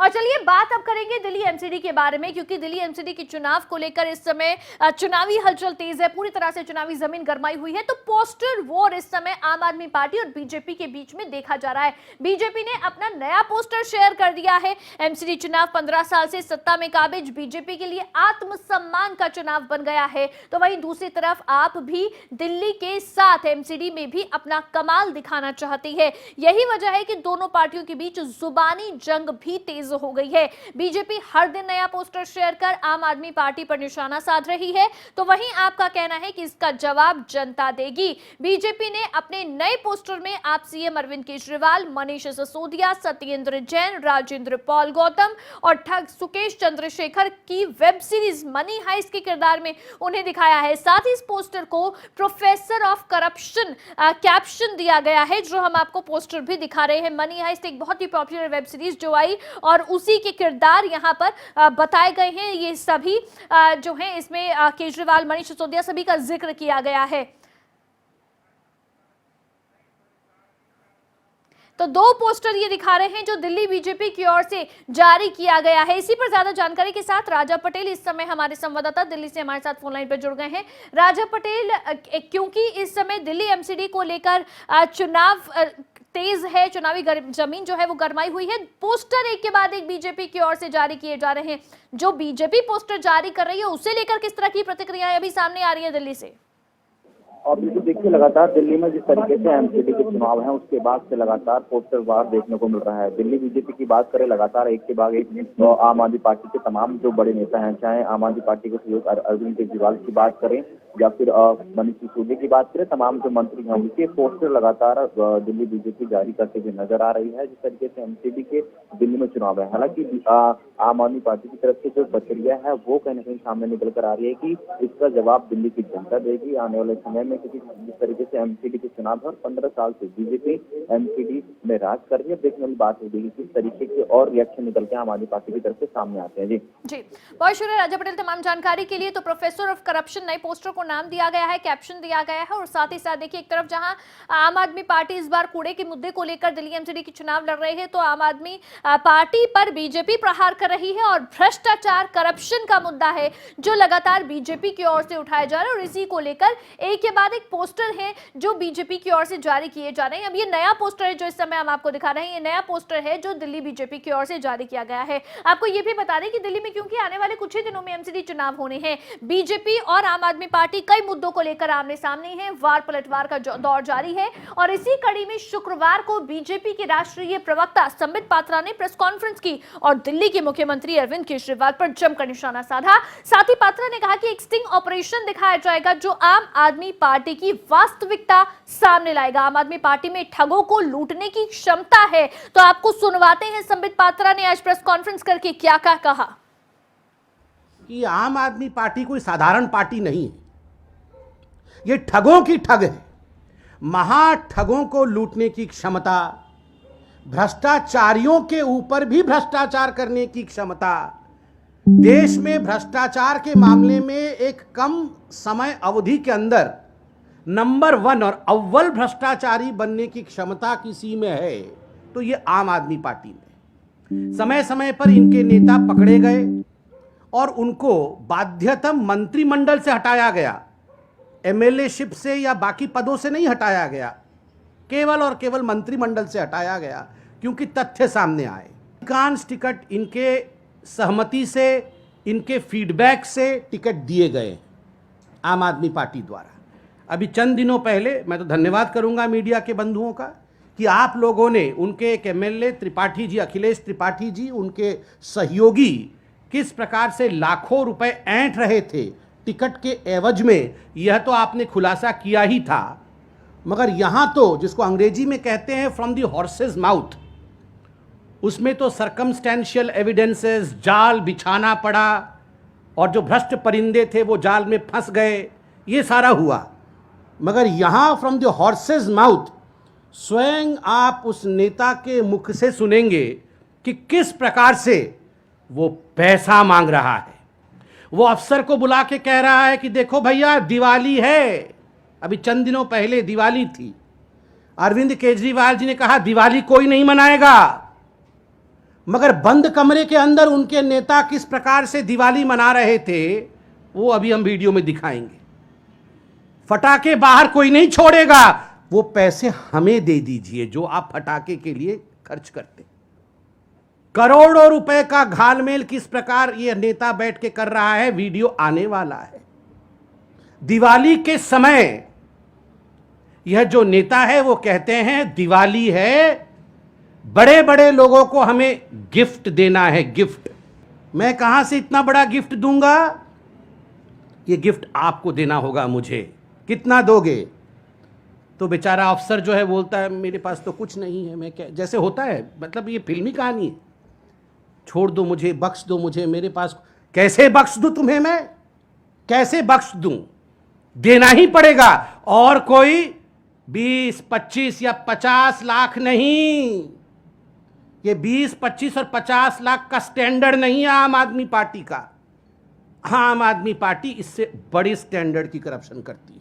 और चलिए बात अब करेंगे दिल्ली एमसीडी के बारे में, क्योंकि दिल्ली एमसीडी के चुनाव को लेकर इस समय चुनावी हलचल तेज है, पूरी तरह से चुनावी जमीन गरमाई हुई है। तो पोस्टर वॉर इस समय आम आदमी पार्टी और बीजेपी के बीच में देखा जा रहा है। बीजेपी ने अपना नया पोस्टर शेयर कर दिया है। एमसीडी चुनाव 15 साल से सत्ता में काबिज बीजेपी के लिए आत्मसम्मान का चुनाव बन गया है। तो वहीं दूसरी तरफ आप भी दिल्ली के साथ एमसीडी में भी अपना कमाल दिखाना चाहती है। यही वजह है कि दोनों पार्टियों के बीच जुबानी जंग भी तेज हो गई है। बीजेपी हर दिन नया पोस्टर शेयर कर आम आदमी पार्टी पर निशाना साध रही है, तो वहीं आपका कहना है कि इसका जवाब जनता देगी। बीजेपी ने अपने नए पोस्टर में आप सीएम अरविंद केजरीवाल, मनीष सिसोदिया, सत्येंद्र जैन, राजेंद्र पॉल गौतम और ठग सुकेश चंद्रशेखर की वेब सीरीज मनी हाइस्ट के किरदार में उन्हें दिखाया है। साथ ही इस पोस्टर को प्रोफेसर ऑफ करप्शन कैप्शन दिया गया है, जो हम आपको पोस्टर भी दिखा रहे हैं। मनी हाइस्ट एक बहुत ही पॉपुलर वेब सीरीज जो आई और उसी के किरदार यहां पर बताए गए हैं। ये सभी जो हैं इसमें केजरीवाल, मनीष सिसोदिया सभी का जिक्र किया गया है। तो दो पोस्टर ये दिखा रहे हैं जो दिल्ली बीजेपी की ओर से जारी किया गया है। इसी पर ज्यादा जानकारी के साथ राजा पटेल इस समय हमारे संवाददाता दिल्ली से हमारे साथ फोन लाइन पर जुड़ गए हैं। राजा पटेल, क्योंकि इस समय दिल्ली एमसीडी को लेकर चुनाव तेज है, चुनावी जमीन जो है वो गरमाई हुई है, पोस्टर एक के बाद एक बीजेपी की ओर से जारी किए जा रहे हैं। जो बीजेपी पोस्टर जारी कर रही है उसे लेकर किस तरह की प्रतिक्रियाएं अभी सामने आ रही है दिल्ली से? और बिल्कुल देखिए, लगातार दिल्ली में जिस तरीके से एमसीडी के चुनाव हैं उसके बाद से लगातार पोस्टर वार देखने को मिल रहा है। दिल्ली बीजेपी की बात करें, लगातार एक के बाद एक तो आम आदमी पार्टी के तमाम जो बड़े नेता हैं, चाहे आम आदमी पार्टी के सहयोग अरविंद केजरीवाल की बात करें या फिर मनीष सिसोदिया की बात करें, तमाम जो मंत्री हैं उनके पोस्टर लगातार दिल्ली बीजेपी जारी करते हुए नजर आ रही है। जिस तरीके से एमसीडी के दिल्ली में चुनाव है, हालांकि आम आदमी पार्टी की तरफ से जो प्रक्रिया है वो कहीं ना कहीं सामने निकल कर आ रही है कि इसका जवाब दिल्ली की जनता देगी आने वाले समय में, क्योंकि जिस तरीके से एमसीडी के चुनाव है 15 साल से बीजेपी एमसीडी में राज कर रही है। देखने वाली बात होगी किस तरीके के और रिएक्शन निकल के आम आदमी पार्टी की तरफ से सामने आते हैं। जी बहुत शुक्रिया राजा पटेल तमाम जानकारी के लिए। तो प्रोफेसर ऑफ करप्शन नए पोस्टर को नाम दिया गया है, कैप्शन दिया गया है, और साथ ही साथ देखिए एक तरफ जहां आम आदमी पार्टी इस बार कूड़े के मुद्दे को लेकर दिल्ली एमसीडी की चुनाव लड़ रहे हैं, तो आम आदमी पार्टी पर बीजेपी प्रहार कर रही है और भ्रष्टाचार करप्शन का मुद्दा है जो लगातार बीजेपी की ओर से उठाया जा रहा है। और इसी को लेकर एक के बाद एक पोस्टर है जो बीजेपी की ओर से जारी किए जा रहे हैं। अब ये नया पोस्टर है जो इस समय हम आपको दिखा रहे हैं, ये नया पोस्टर है जो दिल्ली बीजेपी की ओर से जारी किया गया है। आपको ये भी बता दें कि दिल्ली में क्योंकि आने वाले कुछ ही दिनों में एमसीडी चुनाव होने हैं, बीजेपी और आम आदमी पार्टी कई मुद्दों को लेकर आमने सामने है, वार पलटवार का दौर जारी है। और इसी कड़ी में शुक्रवार को बीजेपी के राष्ट्रीय प्रवक्ता संबित पात्रा ने प्रेस कॉन्फ्रेंस की और दिल्ली के मुख्यमंत्री अरविंद केजरीवाल पर जमकर निशाना साधा। साथ ही पात्रा ने कहा कि एक स्टिंग ऑपरेशन दिखाया जाएगा जो आम आदमी पार्टी की वास्तविकता सामने लाएगा। आम आदमी पार्टी में ठगों को लूटने की क्षमता है। तो आपको सुनवाते हैं संबित पात्रा ने आज प्रेस कॉन्फ्रेंस करके क्या कहा। कि आम आदमी पार्टी कोई साधारण पार्टी नहीं है, ये ठगों की ठग है। महाठगों को लूटने की क्षमता, भ्रष्टाचारियों के ऊपर भी भ्रष्टाचार करने की क्षमता, देश में भ्रष्टाचार के मामले में एक कम समय अवधि के अंदर नंबर 1 और अव्वल भ्रष्टाचारी बनने की क्षमता किसी में है तो ये आम आदमी पार्टी में। समय समय पर इनके नेता पकड़े गए और उनको बाध्यतम मंत्रिमंडल से हटाया गया, एमएलएशिप से या बाकी पदों से नहीं हटाया गया, केवल और केवल मंत्रिमंडल से हटाया गया क्योंकि तथ्य सामने आए। अधिकांश टिकट इनके सहमति से, इनके फीडबैक से टिकट दिए गए आम आदमी पार्टी द्वारा। अभी चंद दिनों पहले मैं तो धन्यवाद करूंगा मीडिया के बंधुओं का कि आप लोगों ने उनके एक एमएलए त्रिपाठी जी, अखिलेश त्रिपाठी जी, उनके सहयोगी किस प्रकार से लाखों रुपए ऐंठ रहे थे टिकट के एवज में, यह तो आपने खुलासा किया ही था। मगर यहां तो जिसको अंग्रेजी में कहते हैं फ्रॉम द हॉर्सेस माउथ, उसमें तो सर्कमस्टेंशियल एविडेंसेस, जाल बिछाना पड़ा और जो भ्रष्ट परिंदे थे वो जाल में फंस गए, ये सारा हुआ। मगर यहां फ्रॉम द हॉर्सेस माउथ स्वयं आप उस नेता के मुख से सुनेंगे कि किस प्रकार से वो पैसा मांग रहा है। वो अफसर को बुला के कह रहा है कि देखो भैया दिवाली है, अभी चंद दिनों पहले दिवाली थी, अरविंद केजरीवाल जी ने कहा दिवाली कोई नहीं मनाएगा, मगर बंद कमरे के अंदर उनके नेता किस प्रकार से दिवाली मना रहे थे वो अभी हम वीडियो में दिखाएंगे। फटाके बाहर कोई नहीं छोड़ेगा, वो पैसे हमें दे दीजिए जो आप फटाके के लिए खर्च करते। करोड़ों रुपए का घालमेल किस प्रकार ये नेता बैठ के कर रहा है, वीडियो आने वाला है। दिवाली के समय यह जो नेता है वो कहते हैं दिवाली है, बड़े बड़े लोगों को हमें गिफ्ट देना है, गिफ्ट। मैं कहां से इतना बड़ा गिफ्ट दूंगा? ये गिफ्ट आपको देना होगा मुझे। कितना दोगे? तो बेचारा अफसर जो है बोलता है मेरे पास तो कुछ नहीं है, मैं क्या, जैसे होता है, मतलब ये फिल्मी कहानी है, छोड़ दो मुझे, बख्श दो मुझे, मेरे पास। कैसे बख्श दूं तुम्हें मैं? कैसे बख्श दूं? देना ही पड़ेगा। और कोई 20, 25 या 50 लाख नहीं, ये 20, 25 और 50 लाख का स्टैंडर्ड नहीं है आम आदमी पार्टी का। आम आदमी पार्टी इससे बड़ी स्टैंडर्ड की करप्शन करती है।